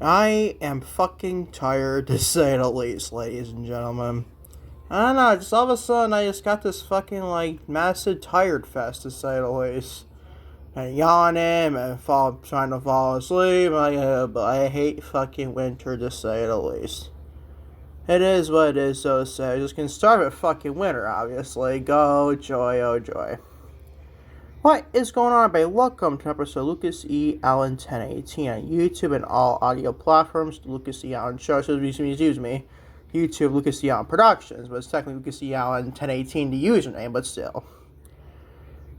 I am fucking tired, to say the least, ladies and gentlemen. I don't know, just all of a sudden I just got this fucking, massive tired fest, to say the least. And yawning and trying to fall asleep, but I hate fucking winter, to say the least. It is what it is, so to say. Just can start with fucking winter, obviously. Go, joy, oh joy. What is going on, everybody? Welcome to episode Lucas E. Allen 1018 on YouTube and all audio platforms. The Lucas E. Allen Show, so excuse me. YouTube, Lucas E. Allen Productions, but it's technically Lucas E. Allen 1018, the username, but still.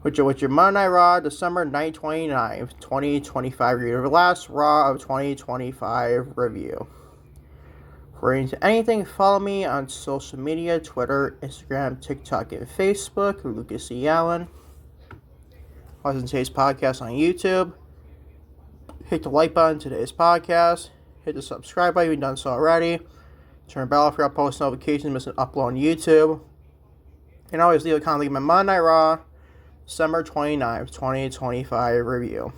With your Monday Night Raw, December 9th, 29th, 2025 review. The last Raw of 2025 review. For into anything, follow me on social media, Twitter, Instagram, TikTok, and Facebook, Lucas E. Allen. Listen to today's podcast on YouTube. Hit the like button to today's podcast. Hit the subscribe button if you've done so already. Turn the bell for your post notifications, miss an upload on YouTube. And always leave a comment on my Monday Night Raw, December 29th, 2025 review.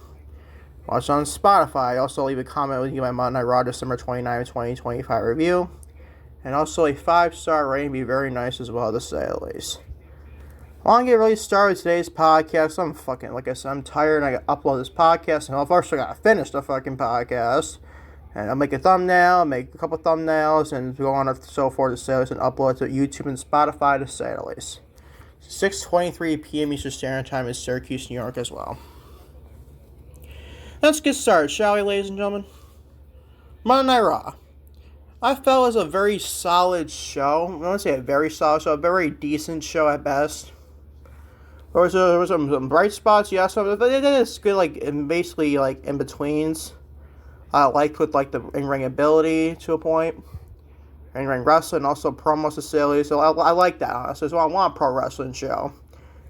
Watch on Spotify. Also leave a comment with my Monday Night Raw, December 29th, 2025 review. And also a 5-star rating would be very nice as well, to say the least. I want to get really started with today's podcast. I'm tired and I got to upload this podcast. And first I got to finish the fucking podcast. And I'll make a thumbnail, make a couple thumbnails, and go on and so forth to say this and upload to YouTube and Spotify, to say the least. 6:23 p.m. Eastern Standard Time in Syracuse, New York as well. Let's get started, shall we, ladies and gentlemen? Monday Night Raw. I felt it was a very solid show. I don't want to say a very solid show, a very decent show at best. There was some bright spots, yes, but it is good, basically, in-betweens. I liked with, the in-ring ability to a point. In-ring wrestling, also promos to silly, so I like that, honestly. So I want a pro wrestling show.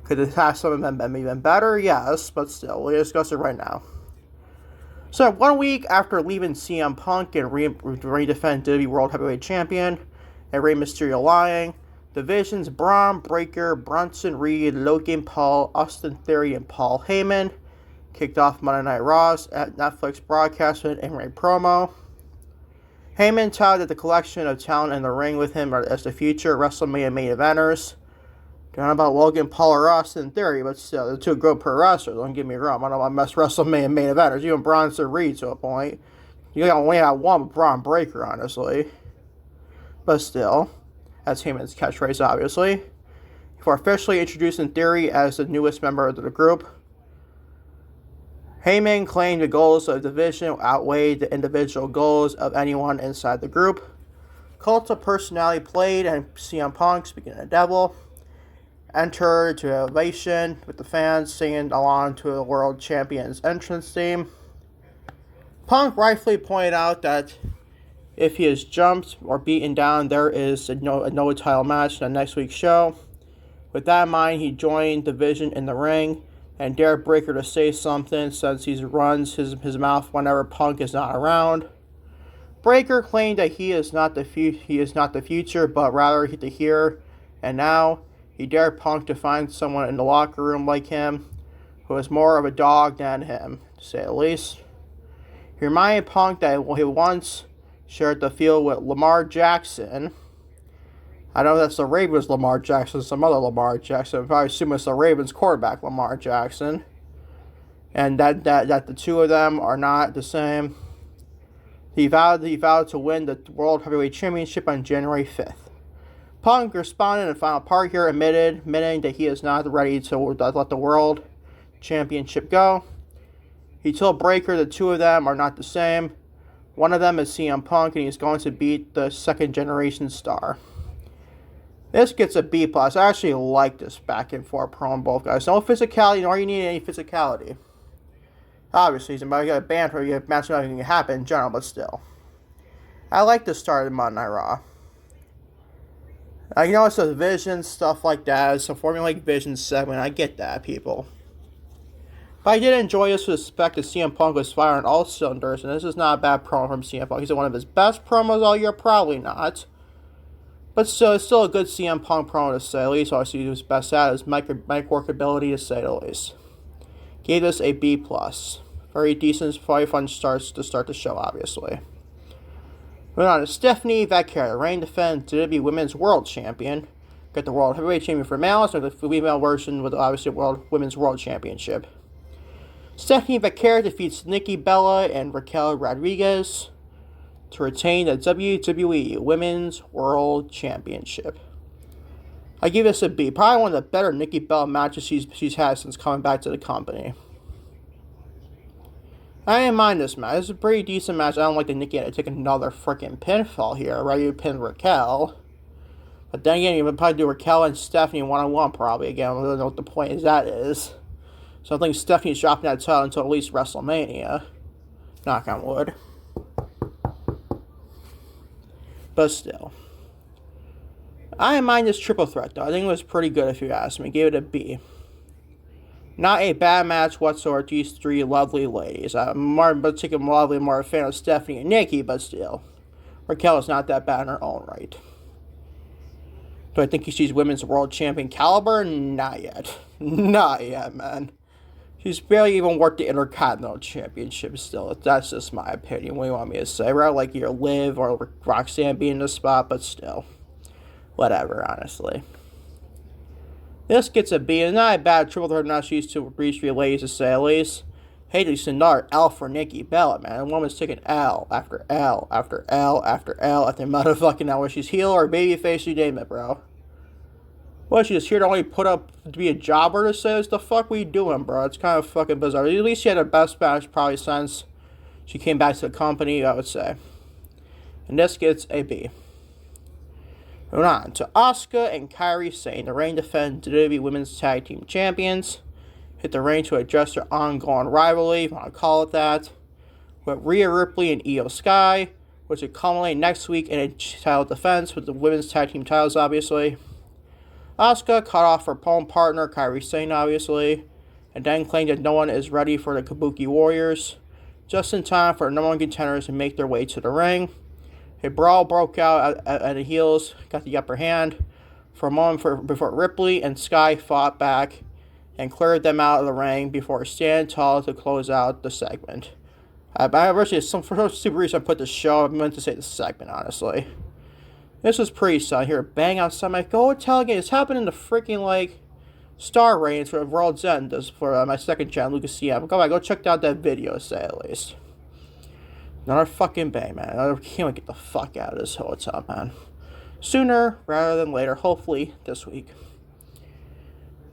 Could it have some of them been even better? Yes, but still, we'll discuss it right now. So, 1 week after leaving CM Punk and redefend WWE World Heavyweight Champion, and Rey Mysterio lying, divisions Bron, Breakker, Bronson Reed, Logan Paul, Austin Theory, and Paul Heyman kicked off Monday Night Raw's at Netflix broadcast with an in-ring promo. Heyman touted the collection of talent in the ring with him as the future WrestleMania main eventers. Don't know about Logan Paul or Austin Theory, but still, they're two good pro wrestlers, don't get me wrong. I don't know about best WrestleMania main eventers, even Bronson Reed to a point. You only have one with Bron Breakker, honestly. But still. That's Heyman's catchphrase, obviously. Before officially introducing Theory as the newest member of the group. Heyman claimed the goals of the division outweighed the individual goals of anyone inside the group. Cult of Personality played, and CM Punk, speaking of the devil, entered to ovation with the fans singing along to the World Champion's entrance theme. Punk rightfully pointed out that if he is jumped or beaten down, there is a no title match in the next week's show. With that in mind, he joined Division in the ring and dared Breakker to say something since he runs his mouth whenever Punk is not around. Breakker claimed that he is not the future, but rather the here and now. He dared Punk to find someone in the locker room like him, who is more of a dog than him, to say the least. He reminded Punk that he once shared the field with Lamar Jackson. I know that's the Ravens Lamar Jackson, some other Lamar Jackson. I assume it's the Ravens quarterback Lamar Jackson. And that the two of them are not the same. He vowed to win the World Heavyweight Championship on January 5th. Punk responded in the final part here, admitting that he is not ready to let the World Championship go. He told Breakker the two of them are not the same. One of them is CM Punk, and he's going to beat the second-generation star. This gets a B+. I actually like this back and forth promo both guys. No physicality, nor you need any physicality. Obviously, you got a band where you have match nothing can happen in general, but still. I like the start of Monday Night Raw. It's a division, stuff like that. It's a formulaic division segment. I get that, people. But I did enjoy this with respect to CM Punk was firing all cylinders, and this is not a bad promo from CM Punk. He's one of his best promos all year, probably not. But still, it's still a good CM Punk promo to say the least. Obviously, he was best at his mic workability, to say the least. Gave this a B+. Very decent, very fun starts to start the show, obviously. Moving on to Stephanie Vaquero, the reigning defending WWE Women's World Champion. Got the World Heavyweight Champion for males, or the female version with obviously Women's World Championship. Stephanie Vaquero defeats Nikki Bella and Raquel Rodriguez to retain the WWE Women's World Championship. I give this a B. Probably one of the better Nikki Bella matches she's had since coming back to the company. I didn't mind this match. It's a pretty decent match. I don't like that Nikki had to take another freaking pinfall here. Right, you pin Raquel. But then again, you would probably do Raquel and Stephanie one-on-one probably again. I don't know what the point is that is. So I think Stephanie's dropping that title until at least WrestleMania. Knock on wood. But still. I didn't mind this triple threat though. I think it was pretty good if you ask me. Gave it a B. Not a bad match whatsoever. These three lovely ladies. I'm more a fan of Stephanie and Nikki, but still. Raquel is not that bad in her own right. Do I think she's women's world champion caliber? Not yet. Not yet, man. She's barely even worth the Intercontinental Championship still. That's just my opinion. What do you want me to say? Rather like your Liv or Roxanne being in the spot, but still. Whatever, honestly. This gets a B. It's not a bad triple threat match used to reach for ladies to say at least. Hey, this is another L for Nikki Bella, man. The woman's taking L after L after L after L after motherfucking L. Whether she's heel or babyface, you name it, bro. What, she just here to only put up to be a jobber to say? What the fuck we doing, bro? It's kind of fucking bizarre. At least she had her best match probably since she came back to the company, I would say. And this gets a B. Moving on to Asuka and Kairi Sane, the reigning defending WWE Women's Tag Team Champions. Hit the ring to address their ongoing rivalry, if you want to call it that, with Rhea Ripley and Io Sky, which will culminate next week in a title defense with the Women's Tag Team titles, obviously. Asuka cut off her own partner, Kairi Sane, obviously, and then claimed that no one is ready for the Kabuki Warriors, just in time for the number one contenders to make their way to the ring. A brawl broke out at the heels, got the upper hand for a moment before Ripley and Sky fought back and cleared them out of the ring before standing tall to close out the segment. For some stupid reason I put the show, I meant to say the segment, honestly. This was pretty solid. Here, bang outside. I'm like, go tell again. It's happened in the freaking, like, star ratings for World's End for my second channel, Lucas CM. Go check out that video, say at least. Another fucking bang, man. I can't get the fuck out of this hotel, man. Sooner rather than later. Hopefully this week.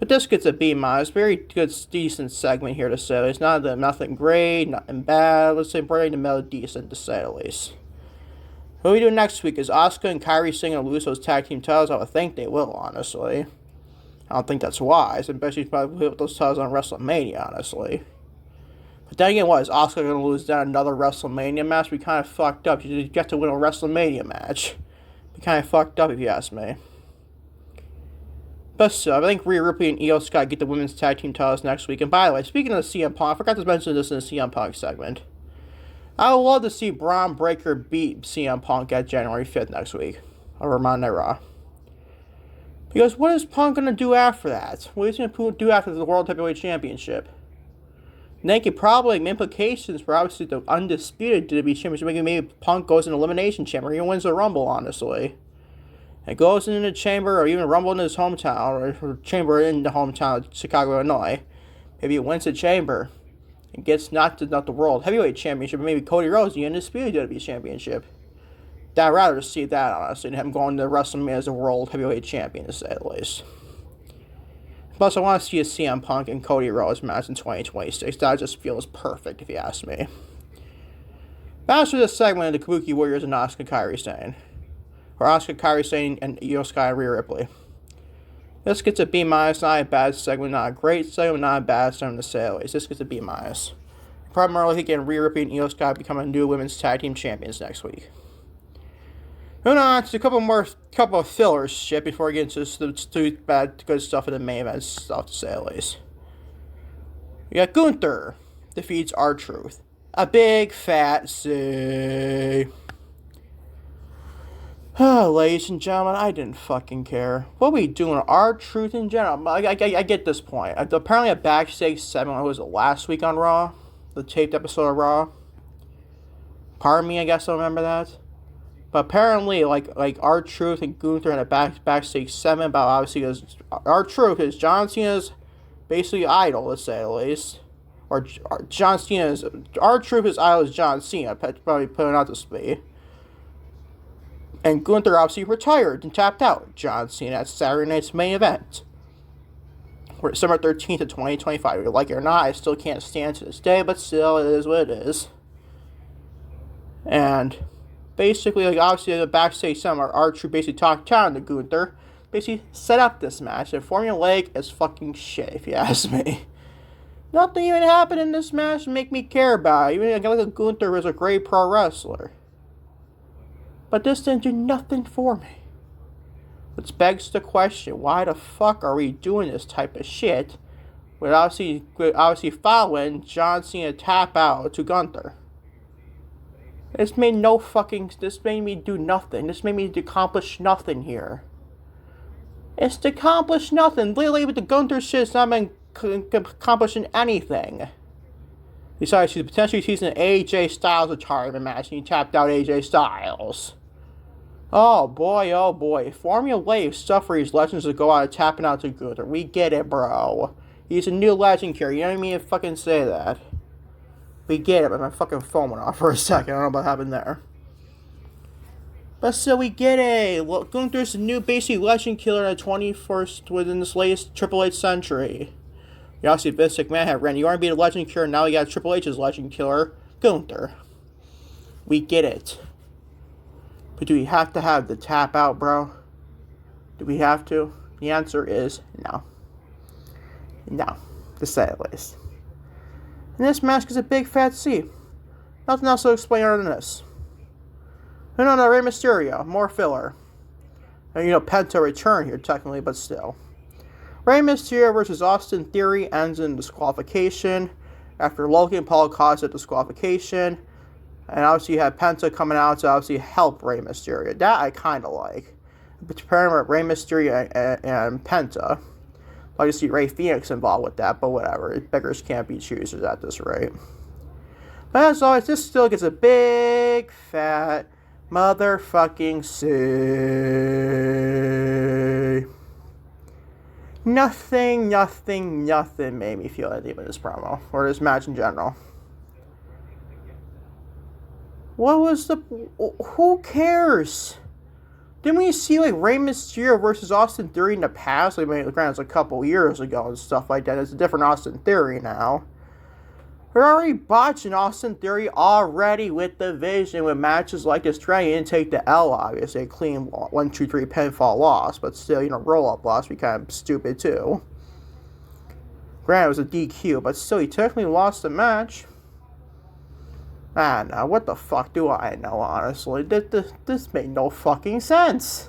But this gets a B-. Very good, decent segment here to say. It's nothing great, nothing bad. Let's say right in the middle, decent to say at least. What we do next week is Asuka and Kairi Sane and lose those tag team titles. I would think they will, honestly. I don't think that's wise. Especially probably put those titles on WrestleMania, honestly. But then again, what, is Asuka going to lose down another WrestleMania match? We kind of fucked up. You get to win a WrestleMania match. We kind of fucked up, if you ask me. But still, I think Rhea Ripley and Io Sky get the women's tag team titles next week. And by the way, speaking of CM Punk, I forgot to mention this in the CM Punk segment. I would love to see Bron Breakker beat CM Punk at January 5th next week. Over Monday Night Raw. Because what is Punk going to do after that? What is he going to do after the World Heavyweight Championship? They could probably make implications for obviously the undisputed WWE Championship. Maybe Punk goes in Elimination Chamber. He wins the Rumble, honestly. And goes into the Chamber or even Rumble in his hometown. Or Chamber in the hometown of Chicago, Illinois. Maybe he wins the Chamber. And gets not the World Heavyweight Championship. Maybe Cody Rhodes, the undisputed WWE Championship. I'd rather see that, honestly, than him going to WrestleMania as a World Heavyweight Champion, to say at least. Plus, I want to see a CM Punk and Cody Rhodes match in 2026. That just feels perfect, if you ask me. After this segment, the Kabuki Warriors and Asuka Kairi Sane. Or Asuka Kairi Sane and Io Sky and Rhea Ripley. This gets a B-. Not a bad segment, not a great segment, not a bad segment to say at least. This gets a B-. Primarily thinking Rhea Ripley and Io Sky becoming new women's tag team champions next week. Moving on to a couple of fillers shit before we get into the bad good stuff in the main event stuff to say at least. We got Gunther defeats R-Truth. A big fat C. Ladies and gentlemen, I didn't fucking care. What are we doing? R-Truth in general? I get this point. Apparently a backstage segment was last week on Raw. The taped episode of Raw. Pardon me, I guess I remember that. But apparently, R-Truth and Gunther had a backstage segment about obviously because R-Truth is John Cena's basically idol, to say the least. Or John Cena's R-Truth is idol is John Cena, probably putting out this way. And Gunther obviously retired and tapped out John Cena at Saturday night's main event. For December 13th of 2025. Like it or not, I still can't stand to this day, but still, it is what it is. And basically, obviously, the backstage segment, R-Truth basically talked down to Gunther, basically set up this match, and formulaic as fucking shit, if you ask me. Nothing even happened in this match to make me care about it. Even a guy like Gunther was a great pro wrestler. But this didn't do nothing for me. Which begs the question, why the fuck are we doing this type of shit with obviously following John Cena tap out to Gunther? This made me do nothing. This made me accomplish nothing here. It's to accomplish nothing. Lately with the Gunther shit, it's not been accomplishing anything. Besides, she's potentially teasing an AJ Styles retirement match, and he tapped out AJ Styles. Oh boy. Formulaic stuff for these legends to go out and tapping out to Gunther. We get it, bro. He's a new legend here. You know what I mean? Fucking say that. We get it, but my fucking phone went off for a second. I don't know what happened there. But still, we get it. Well, Gunther's the new basically legend killer in the 21st within this latest Triple H century. You obviously Vince McMahon had Randy Orton be the legend killer, now we got Triple H's legend killer, Gunther. We get it. But do we have to have the tap out, bro? Do we have to? The answer is no. No, to say it least. And this match is a big fat C. Nothing else to explain other than this. No, Rey Mysterio, more filler. And Penta return here technically, but still. Rey Mysterio versus Austin Theory ends in disqualification after Logan Paul caused a disqualification. And obviously you have Penta coming out to obviously help Rey Mysterio. That I kind of like. Comparing Rey Mysterio and Penta. I just see Rey Fenix involved with that, but whatever. Beggars can't be choosers at this rate. But as always, this still gets a big fat motherfucking C. Nothing made me feel anything with this promo, or this match in general. Who cares? Didn't we see, Rey Mysterio versus Austin Theory in the past? Granted, it's a couple years ago and stuff like that. It's a different Austin Theory now. We're already botching Austin Theory already with the Vision with matches like this. Trying to take the L, obviously. A clean 1, 2, 3 pinfall loss. But still, roll-up loss be kind of stupid, too. Granted, it was a DQ, but still, he technically lost the match. Now, what the fuck do I know, honestly? This made no fucking sense.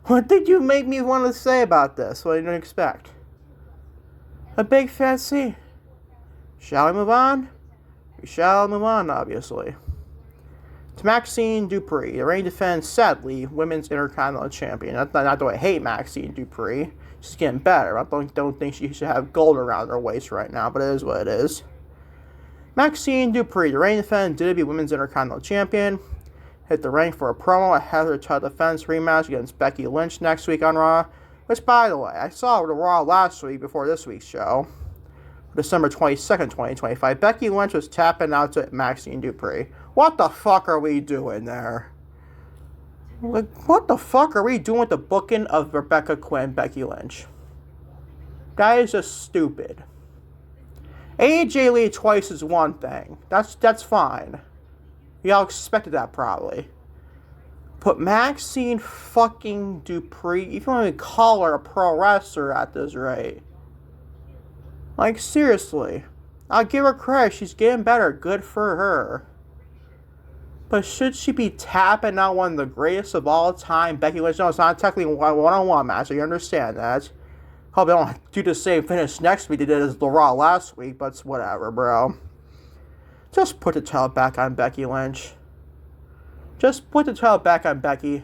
What did you make me want to say about this? What did you expect? A big fat C. Shall we move on? We shall move on, obviously. To Maxine Dupree. The reigning defends, sadly, Women's Intercontinental Champion. Not that I hate Maxine Dupree. She's getting better. I don't think she should have gold around her waist right now, but it is what it is. Maxine Dupree, the reigning defending WWE Women's Intercontinental Champion, hit the ring for a promo ahead of her title defense rematch against Becky Lynch next week on Raw. Which, by the way, I saw the Raw last week before this week's show. December 22nd, 2025. Becky Lynch was tapping out to Maxine Dupree. What the fuck are we doing there? What the fuck are we doing with the booking of Rebecca Quinn, Becky Lynch? That is just stupid. AJ Lee twice is one thing. That's fine. Y'all expected that probably. But Maxine fucking Dupree, even when we call her a pro wrestler at this rate. Seriously. I'll give her credit. She's getting better. Good for her. But should she be tapping out one of the greatest of all time, Becky Lynch? No, it's not technically a one-on-one match, so you understand that. Hope they don't do the same finish next week they did as the Raw last week, but it's whatever, bro. Just put the title back on Becky Lynch. Just put the title back on Becky.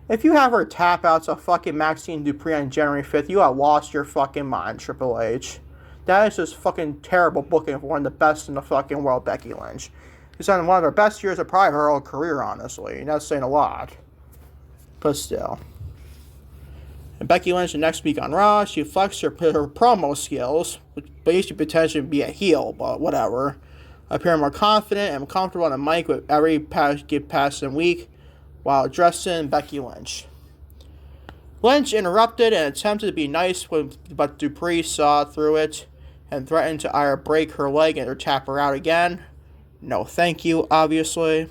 If you have her tap out to fucking Maxine Dupree on January 5th, you have lost your fucking mind, Triple H. That is just fucking terrible booking for one of the best in the fucking world, Becky Lynch. She's on one of her best years of probably her whole career, honestly. And that's saying a lot. But still. And Becky Lynch next week on Raw, she flexed her promo skills, which basically potentially be a heel, but whatever. Appearing more confident and comfortable on the mic with every passing week while addressing Becky Lynch. Lynch interrupted and attempted to be nice, but Dupree saw through it and threatened to either break her leg or tap her out again. No thank you, obviously.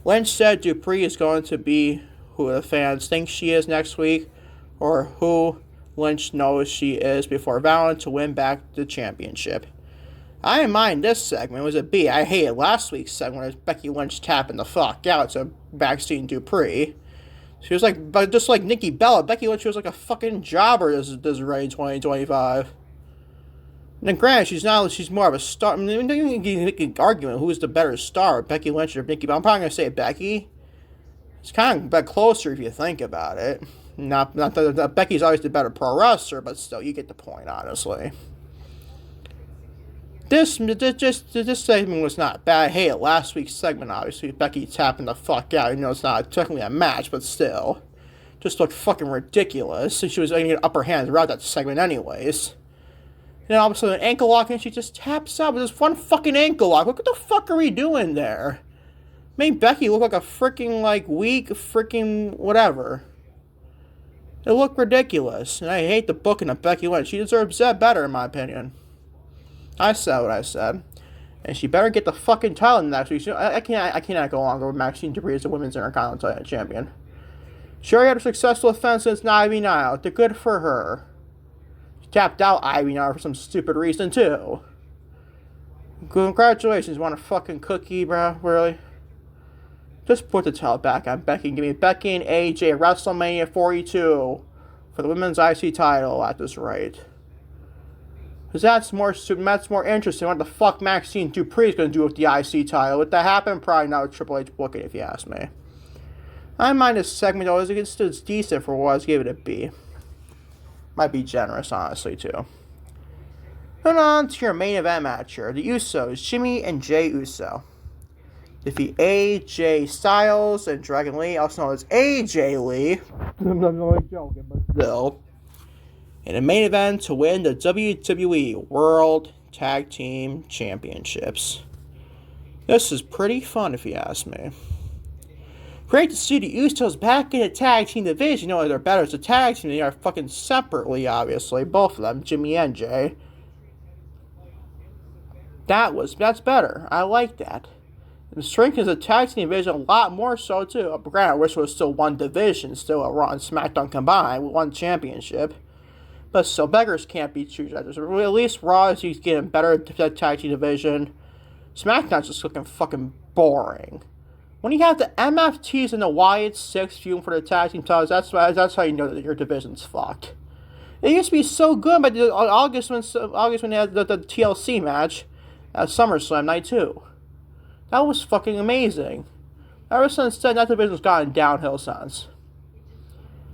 Lynch said Dupree is going to be who the fans think she is next week, or who Lynch knows she is before vowing to win back the championship. I didn't mind this segment. It was a B. I hated last week's segment where Becky Lynch tapping the fuck out to backstage Dupree. She was like, just like Nikki Bella, Becky Lynch was like a fucking jobber this Raw 2025. And then granted, she's more of a star. I mean, you can argue who's the better star, Becky Lynch or Nikki Bella. I'm probably going to say Becky. It's kind of a bit closer if you think about it. Not that Becky's always the better pro wrestler, but still, you get the point, honestly. This segment was not bad. I hated last week's segment, obviously. Becky tapping the fuck out. You know, it's not technically a match, but still. Just looked fucking ridiculous. And she was getting upper hand throughout that segment anyways. And then all of a sudden, an ankle lock, and she just taps out with this one fucking ankle lock. What the fuck are we doing there? Made Becky look like a freaking, weak freaking whatever. It looked ridiculous. And I hate the booking of Becky Lynch. She deserves that better, in my opinion. I said what I said. And she better get the fucking title next week. I cannot go longer with Maxine Dupree as the Women's Intercontinental Champion. Sure, had a successful defense against Ivy Nile. They're good for her. She tapped out Ivy Nile for some stupid reason, too. Congratulations. Want a fucking cookie, bro? Really? Just put the title back on Becky. Give me Becky and AJ WrestleMania 42 for the Women's IC title at this rate. Because that's more interesting. What the fuck Maxine Dupree is going to do with the IC title? Would that happen? Probably not with Triple H booking, if you ask me. I mind this segment, though. It's decent for what I was giving it a B. Might be generous, honestly, too. And on to your main event match here. The Usos, Jimmy and Jey Uso, defeat AJ Styles and Dragon Lee, also known as AJ Lee. I'm not only joking, but still. In the main event to win the WWE World Tag Team Championships. This is pretty fun, if you ask me. Great to see the Usos back in the tag team division. You know, they're better as a tag team. They are fucking separately, obviously. Both of them, Jimmy and Jay. That's better. I like that. And strengthens the tag team division a lot more so, too. Granted, I wish it was still one division, still a Raw and SmackDown combined with one championship. But still, beggars can't be choosers. At least Raw is getting better at the tag team division. SmackDown's just looking fucking boring. When you have the MFTs and the Wyatt 6 feuding for the tag team titles, that's how you know that your division's fucked. It used to be so good by August when they had the TLC match at SummerSlam Night 2. That was fucking amazing. Ever since then, that division's gotten downhill since.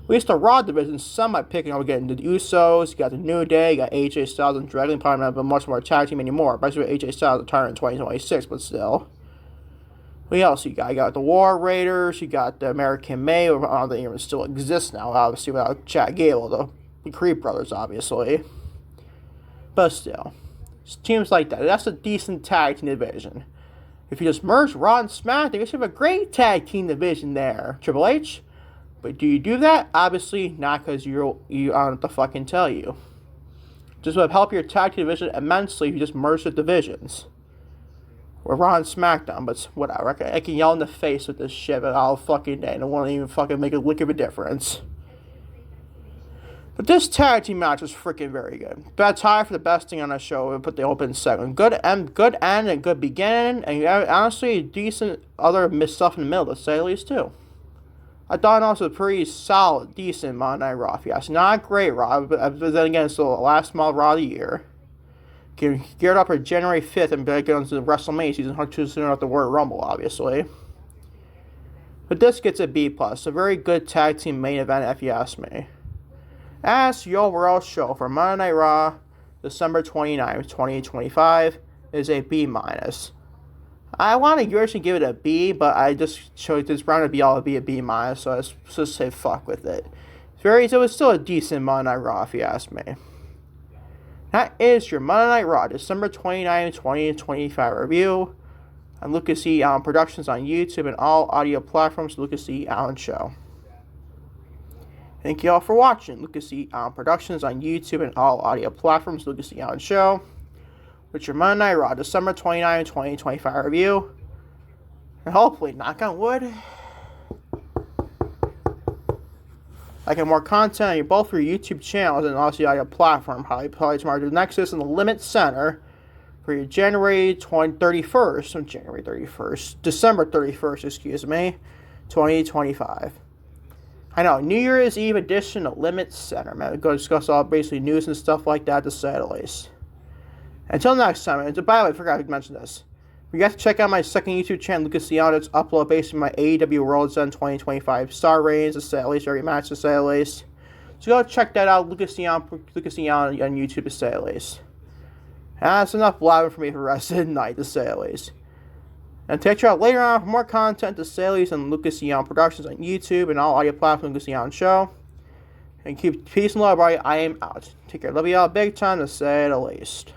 At least the Raw division, some might picking up again. The Usos, you got the New Day, you got AJ Styles and Dragon, probably not much more tag team anymore. Basically, AJ Styles retiring in 2026, but still. What else you got? You got the War Raiders, you got the American May, I don't know if they even still exist now, obviously, without Chad Gable, the Creed brothers, obviously. But still. Teams like that. That's a decent tag team division. If you just merge Raw and SmackDown, you should have a great tag team division there. Triple H? But do you do that? Obviously not, because you aren't to fucking tell you. Just would help your tag team division immensely if you just merge the divisions. Or Raw and SmackDown, but whatever. I can yell in the face with this shit all fucking day and it won't even fucking make a lick of a difference. But this tag team match was freaking very good. Bad tie for the best thing on the show. We put the open segment. Good end and good beginning. And honestly, decent other stuff in the middle, to say at least, too. I thought it was a pretty solid, decent Monday Night Raw. Yes, not great Raw, but then again, it's the last small Raw of the year. Geared up for January 5th and going into the WrestleMania season, too soon after the Royal Rumble, obviously. But this gets a B+. A very good tag team main event, if you ask me. As your overall show for Monday Night Raw, December 29th, 2025, is a B-. I want to usually give it a B, but I just chose this round to be all be a B minus, so I just say fuck with it. It was still a decent Monday Night Raw, if you ask me. That is your Monday Night Raw, December 29, 2025 review on Lucas E. Allen Productions on YouTube and all audio platforms, Lucas E. Allen Show. Thank you all for watching. Lucas E. Allen Productions on YouTube and all audio platforms, Lucas E. Allen Show. With your Monday Night Raw, December 29, 2025 review. And hopefully, knock on wood, I get more content on both your YouTube channels and also your platform. Probably tomorrow to Nexus and the Limit Center for your December 31st, excuse me, 2025. I know, New Year's Eve edition of Limit Center, man. We're going to discuss all basically news and stuff like that, to say the least. Until next time, and by the way, I forgot to mention this. You guys check out my second YouTube channel, Lucas E. Allen. It's upload based on my AEW World's End 2025 star ratings, to say at least, every match, to say at least. So go check that out, Lucas E. Allen on YouTube, to say at least. And that's enough blabbing for me for the rest of the night, to say at least. And check you out later on for more content, to say at least, on Lucas E. Allen Productions on YouTube and all audio platforms, Lucas E. Allen Show. And keep peace and love, everybody. I am out. Take care. Love you all big time, to say the least.